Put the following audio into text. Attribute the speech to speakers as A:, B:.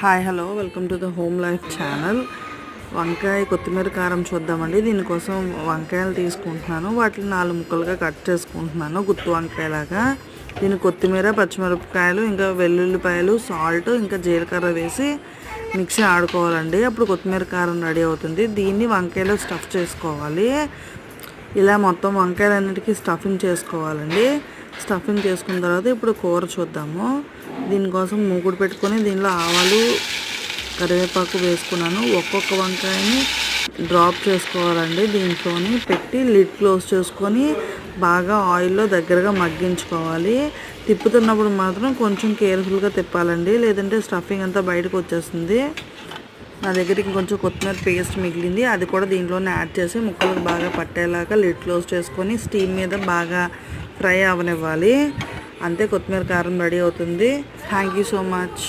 A: Hi hello welcome to the home life channel. వంకాయ కొత్తిమీర కారం చూద్దామండి. దీనికోసం వంకాయలు తీసుకుంటున్నాను. వాటిని 4 ముక్కలుగా కట్ చేసుకుంటున్నాను, గుత్తి వంకాయలాగా. దీన్ని కొత్తిమీర, పచ్చిమిరపకాయలు, ఇంకా వెల్లుల్లిపాయలు, సాల్ట్, ఇంకా జీలకర్ర వేసి మిక్సీ ఆడుకోవాలండి. అప్పుడు కొత్తిమీర కారం రెడీ అవుతుంది. దీన్ని వంకాయలో స్టఫ్ చేసుకోవాలి. ఇలా మొత్తం వంకాయలన్నిటికీ స్టఫింగ్ చేసుకోవాలండి. స్టఫింగ్ చేసుకున్న తర్వాత ఇప్పుడు కూర చూద్దాము. దీనికోసం మూకుడు పెట్టుకొని దీనిలో ఆవాలు, కరివేపాకు వేసుకున్నాను. ఒక్కొక్క వంకాయని డ్రాప్ చేసుకోవాలండి. దీంట్లోని పెట్టి లిడ్ క్లోజ్ చేసుకొని బాగా ఆయిల్లో దగ్గరగా మగ్గించుకోవాలి. తిప్పుతున్నప్పుడు మాత్రం కొంచెం కేర్ఫుల్గా తిప్పాలండి, లేదంటే స్టఫింగ్ అంతా బయటకు వచ్చేస్తుంది. నా దగ్గర ఇంకొంచెం కొత్తిమీర పేస్ట్ మిగిలింది, అది కూడా దీంట్లోనే యాడ్ చేసి ముక్కలకు బాగా పట్టేలాగా లిడ్ క్లోజ్ చేసుకొని స్టీమ్ మీద బాగా ఫ్రై అవనివ్వాలి. అంతే, కొత్తిమీర కారం రెడీ అవుతుంది. Thank you so much.